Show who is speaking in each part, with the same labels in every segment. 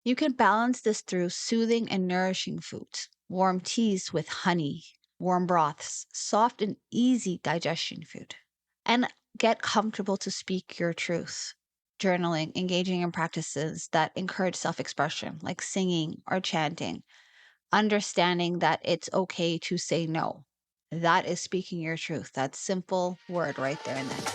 Speaker 1: You can balance this through soothing and nourishing foods, warm teas with honey, warm broths, soft and easy digestion food, and get comfortable to speak your truth. Journaling, engaging in practices that encourage self expression, like singing or chanting, understanding that it's okay to say no. That is speaking your truth. That simple word right there and then.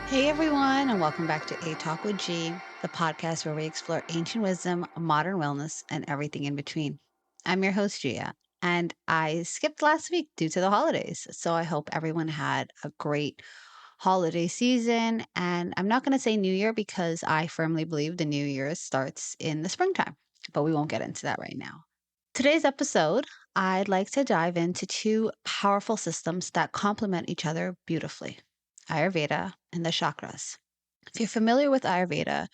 Speaker 1: Hey everyone, and welcome back to A Talk with G, the podcast where we explore ancient wisdom, modern wellness, and everything in between. I'm your host, Gia, and I skipped last week due to the holidays. So I hope everyone had a great holiday season. And I'm not going to say New Year because I firmly believe the New Year starts in the springtime, but we won't get into that right now. Today's episode, I'd like to dive into two powerful systems that complement each other beautifully: Ayurveda and the chakras. If you're familiar with Ayurveda,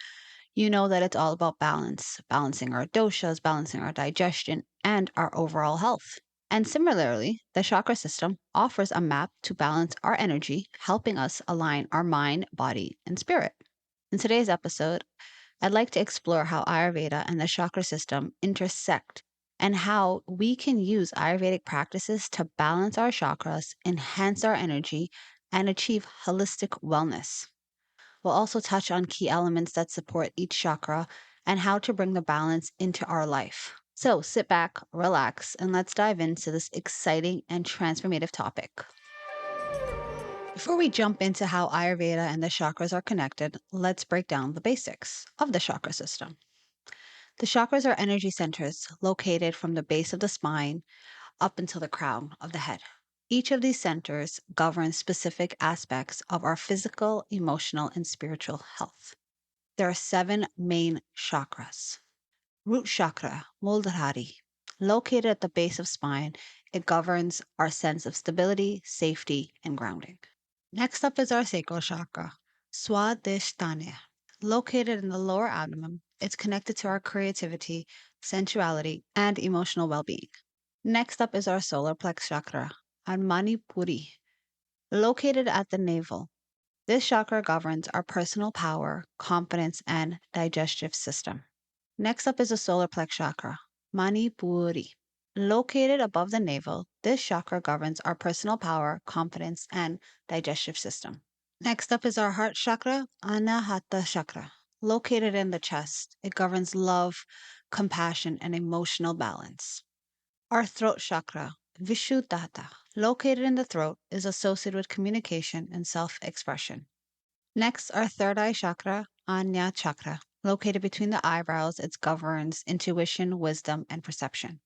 Speaker 1: you know that it's all about balance, balancing our doshas, balancing our digestion, and our overall health. And similarly, the chakra system offers a map to balance our energy, helping us align our mind, body, and spirit. In today's episode, I'd like to explore how Ayurveda and the chakra system intersect and how we can use Ayurvedic practices to balance our chakras, enhance our energy, and achieve holistic wellness. We'll also touch on key elements that support each chakra and how to bring the balance into our life. So sit back, relax, and let's dive into this exciting and transformative topic. Before we jump into how Ayurveda and the chakras are connected, let's break down the basics of the chakra system. The chakras are energy centers located from the base of the spine up until the crown of the head. Each of these centers governs specific aspects of our physical, emotional, and spiritual health. There are 7 main chakras. Root chakra, Muladhara, located at the base of spine, it governs our sense of stability, safety, and grounding. Next up is our sacral chakra, Swadhisthana, located in the lower abdomen. It's connected to our creativity, sensuality, and emotional well-being. Next up is our solar plex chakra, Manipuri, located at the navel. This chakra governs our personal power, confidence, and digestive system. Next up is the solar plex chakra, Manipuri. Located above the navel, this chakra governs our personal power, confidence, and digestive system. Next up is our heart chakra, Anahata chakra. Located in the chest, it governs love, compassion, and emotional balance. Our throat chakra, Vishuddhata, located in the throat, is associated with communication and self-expression. Next, our third eye chakra, Anya chakra, located between the eyebrows, it governs intuition, wisdom, and perception.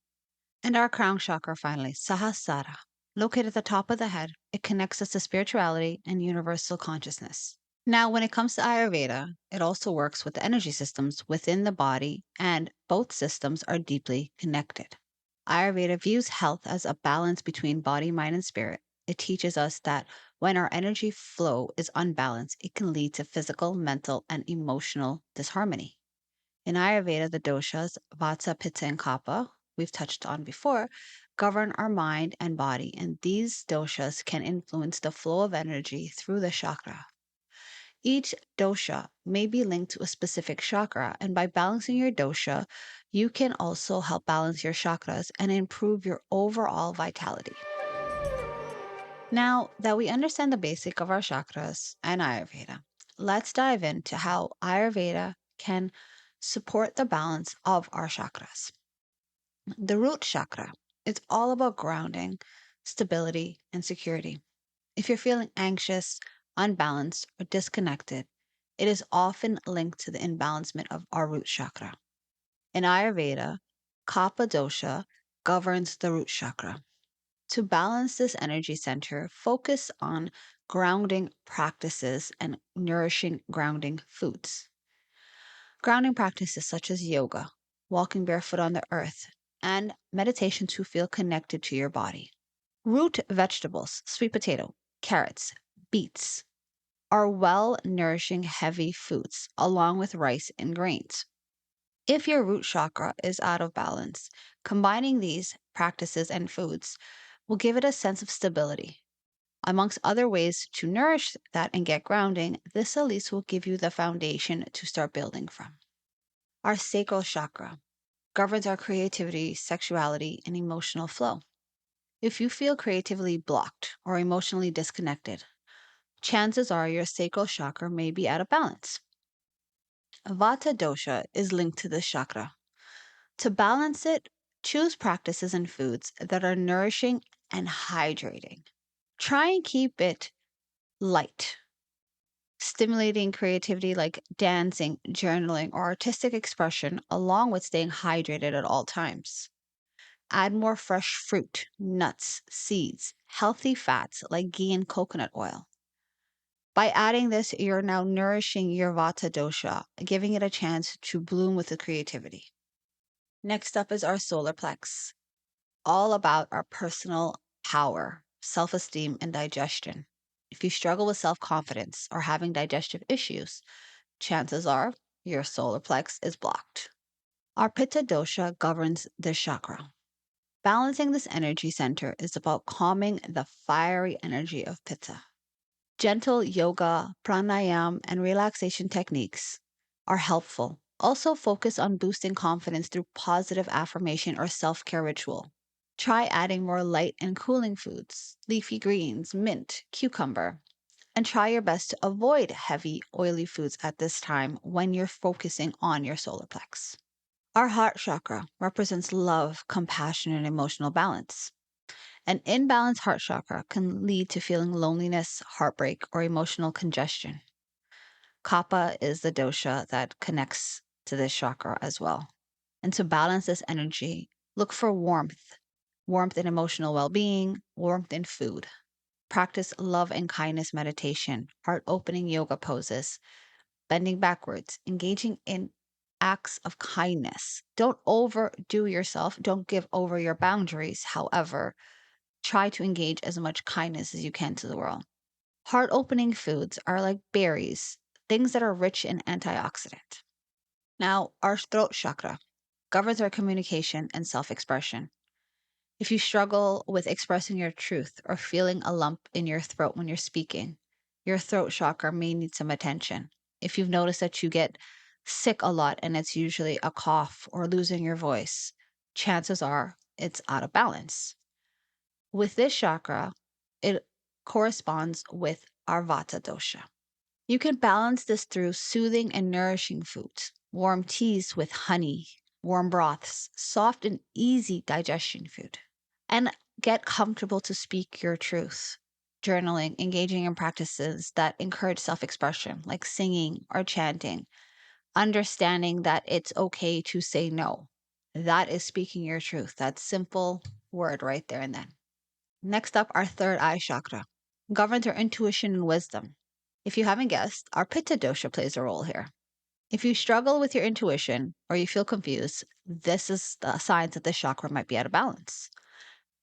Speaker 1: And our crown chakra, finally, Sahasrara, located at the top of the head, it connects us to spirituality and universal consciousness. Now, when it comes to Ayurveda, it also works with the energy systems within the body, and both systems are deeply connected. Ayurveda views health as a balance between body, mind, and spirit. It teaches us that when our energy flow is unbalanced, it can lead to physical, mental, and emotional disharmony. In Ayurveda, the doshas, Vata, Pitta, and Kapha, we've touched on before, govern our mind and body, and these doshas can influence the flow of energy through the chakra. Each dosha may be linked to a specific chakra, and by balancing your dosha, you can also help balance your chakras and improve your overall vitality. Now that we understand the basic of our chakras and Ayurveda, let's dive into how Ayurveda can support the balance of our chakras. The root chakra is all about grounding, stability, and security. If you're feeling anxious, unbalanced, or disconnected, it is often linked to the imbalancement of our root chakra. In Ayurveda, Kapha dosha governs the root chakra. To balance this energy center, focus on grounding practices and nourishing grounding foods. Grounding practices such as yoga, walking barefoot on the earth, and meditation to feel connected to your body. Root vegetables, sweet potato, carrots, beets, are well-nourishing heavy foods, along with rice and grains. If your root chakra is out of balance, combining these practices, and foods will give it a sense of stability. Amongst other ways to nourish that and get grounding, this at least will give you the foundation to start building from. Our sacral chakra governs our creativity, sexuality, and emotional flow. If you feel creatively blocked or emotionally disconnected, chances are your sacral chakra may be out of balance. Vata dosha is linked to this chakra. To balance it, choose practices and foods that are nourishing and hydrating. Try and keep it light, stimulating creativity like dancing, journaling, or artistic expression, along with staying hydrated at all times. Add more fresh fruit, nuts, seeds, healthy fats like ghee and coconut oil. By adding this, you're now nourishing your Vata dosha, giving it a chance to bloom with the creativity. Next up is our solar plex, all about our personal power, self esteem, and digestion. If you struggle with self confidence or having digestive issues, chances are your solar plex is blocked. Our Pitta dosha governs this chakra. Balancing this energy center is about calming the fiery energy of Pitta. Gentle yoga, pranayam, and relaxation techniques are helpful. Also, focus on boosting confidence through positive affirmation or self care ritual. Try adding more light and cooling foods, leafy greens, mint, cucumber, and try your best to avoid heavy, oily foods at this time when you're focusing on your solar plex. Our heart chakra represents love, compassion, and emotional balance. An imbalanced heart chakra can lead to feeling loneliness, heartbreak, or emotional congestion. Kapha is the dosha that connects to this chakra as well. And to balance this energy, look for warmth in emotional well being, warmth in food. Practice love and kindness meditation, heart opening yoga poses, bending backwards, engaging in acts of kindness. Don't overdo yourself, don't give over your boundaries. However, try to engage as much kindness as you can to the world. Heart opening foods are like berries, things that are rich in antioxidant. Now, our throat chakra governs our communication and self expression. If you struggle with expressing your truth or feeling a lump in your throat when you're speaking, your throat chakra may need some attention. If you've noticed that you get sick a lot and it's usually a cough or losing your voice, chances are it's out of balance. With this chakra, it corresponds with our Vata dosha. You can balance this through soothing and nourishing foods, warm teas with honey, warm broths, soft and easy digestion food, and get comfortable to speak your truth. Journaling, engaging in practices that encourage self expression, like singing or chanting, understanding that it's okay to say no. That is speaking your truth. That simple word right there and then. Next up, our third eye chakra governs our intuition and wisdom. If you haven't guessed, our Pitta dosha plays a role here. If you struggle with your intuition or you feel confused, this is the signs that this chakra might be out of balance.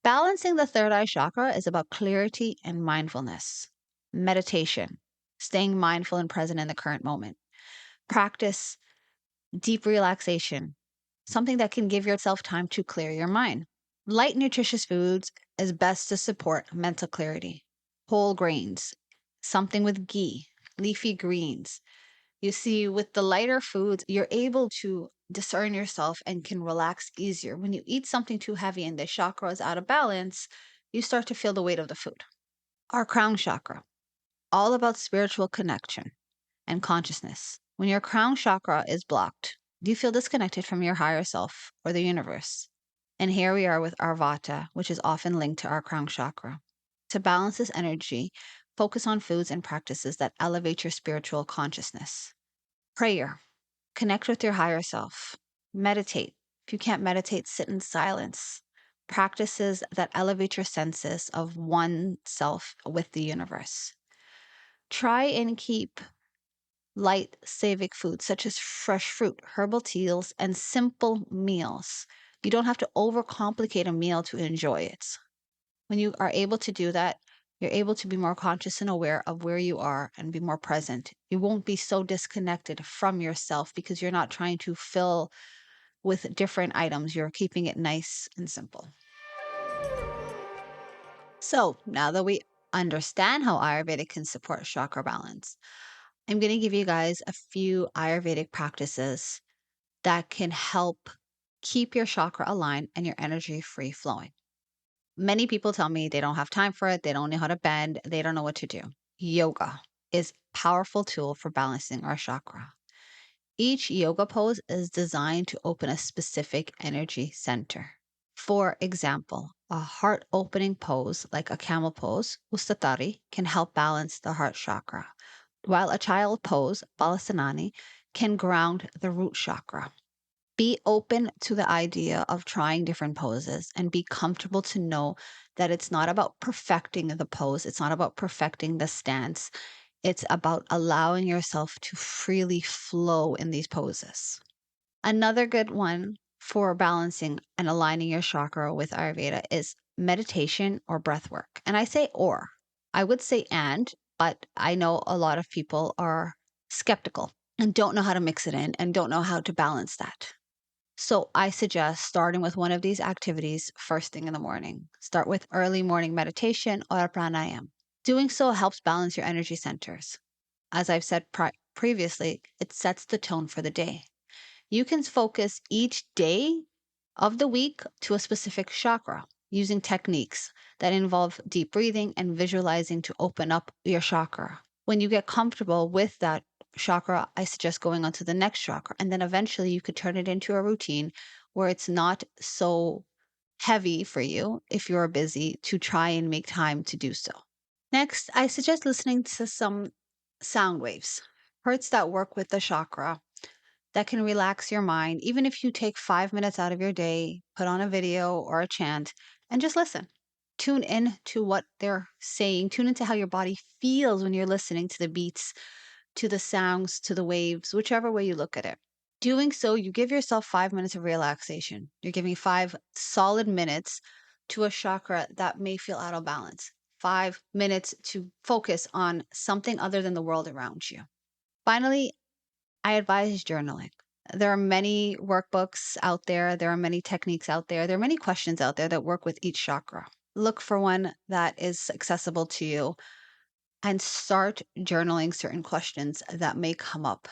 Speaker 1: Balancing the third eye chakra is about clarity and mindfulness, meditation, staying mindful and present in the current moment. Practice deep relaxation, something that can give yourself time to clear your mind. Light, nutritious foods is best to support mental clarity. Whole grains, something with ghee, leafy greens. You see, with the lighter foods, you're able to discern yourself and can relax easier. When you eat something too heavy and the chakra is out of balance, you start to feel the weight of the food. Our crown chakra, all about spiritual connection and consciousness. When your crown chakra is blocked, do you feel disconnected from your higher self or the universe? And here we are with our Vata, which is often linked to our crown chakra. To balance this energy, focus on foods and practices that elevate your spiritual consciousness. Prayer, connect with your higher self. Meditate. If you can't meditate, sit in silence. Practices that elevate your senses of oneself with the universe. Try and keep light, savic foods such as fresh fruit, herbal teas, and simple meals. You don't have to overcomplicate a meal to enjoy it. When you are able to do that, you're able to be more conscious and aware of where you are and be more present. You won't be so disconnected from yourself because you're not trying to fill with different items. You're keeping it nice and simple. So now that we understand how Ayurveda can support chakra balance, I'm going to give you guys a few Ayurvedic practices that can help keep your chakra aligned and your energy free flowing. Many people tell me they don't have time for it, they don't know how to bend, they don't know what to do. Yoga is a powerful tool for balancing our chakra. Each yoga pose is designed to open a specific energy center. For example, a heart opening pose like a camel pose, Ustatari, can help balance the heart chakra, while a child pose, Balasanani, can ground the root chakra. Be open to the idea of trying different poses and be comfortable to know that it's not about perfecting the pose, it's not about perfecting the stance. It's about allowing yourself to freely flow in these poses. Another good one for balancing and aligning your chakra with Ayurveda is meditation or breath work. And I say or, I would say and, but I know a lot of people are skeptical and don't know how to mix it in and don't know how to balance that. So I suggest starting with one of these activities first thing in the morning. Start with early morning meditation or pranayam. Doing so helps balance your energy centers. As I've said previously, it sets the tone for the day. You can focus each day of the week to a specific chakra using techniques that involve deep breathing and visualizing to open up your chakra. When you get comfortable with that chakra, I suggest going on to the next chakra. And then eventually you could turn it into a routine where it's not so heavy for you if you're busy to try and make time to do so. Next, I suggest listening to some sound waves, hertz that work with the chakra that can relax your mind. Even if you take 5 minutes out of your day, put on a video or a chant and just listen. Tune in to what they're saying. Tune into how your body feels when you're listening to the beats, to the sounds, to the waves, whichever way you look at it. Doing so, you give yourself 5 minutes of relaxation. You're giving 5 solid minutes to a chakra that may feel out of balance. 5 minutes to focus on something other than the world around you. Finally, I advise journaling. There are many workbooks out there. There are many techniques out there. There are many questions out there that work with each chakra. Look for one that is accessible to you and start journaling certain questions that may come up.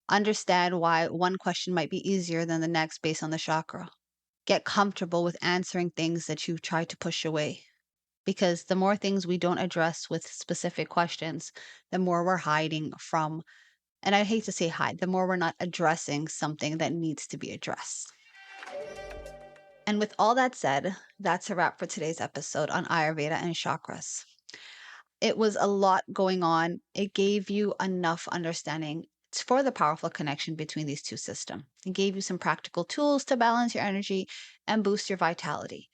Speaker 1: Understand why one question might be easier than the next based on the chakra. Get comfortable with answering things that you try to push away. Because the more things we don't address with specific questions, the more we're hiding from, and I hate to say hide, the more we're not addressing something that needs to be addressed. And with all that said, that's a wrap for today's episode on Ayurveda and chakras. It was a lot going on. It gave you enough understanding for the powerful connection between these two systems. It gave you some practical tools to balance your energy and boost your vitality.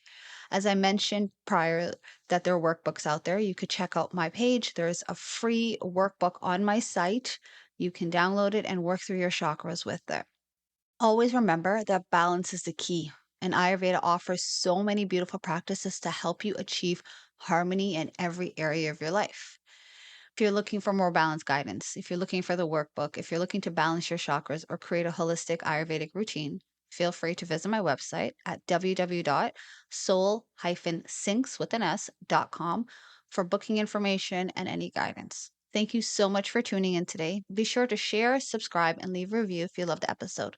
Speaker 1: As I mentioned prior, that there are workbooks out there. You could check out my page. There's a free workbook on my site. You can download it and work through your chakras with it. Always remember that balance is the key, and Ayurveda offers so many beautiful practices to help you achieve harmony in every area of your life. If you're looking for more balanced guidance, if you're looking for the workbook, if you're looking to balance your chakras or create a holistic Ayurvedic routine, feel free to visit my website at www.soul-sinks.com for booking information and any guidance. Thank you so much for tuning in today. Be sure to share, subscribe, and leave a review if you loved the episode.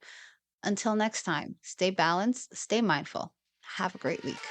Speaker 1: Until next time, stay balanced, stay mindful. Have a great week.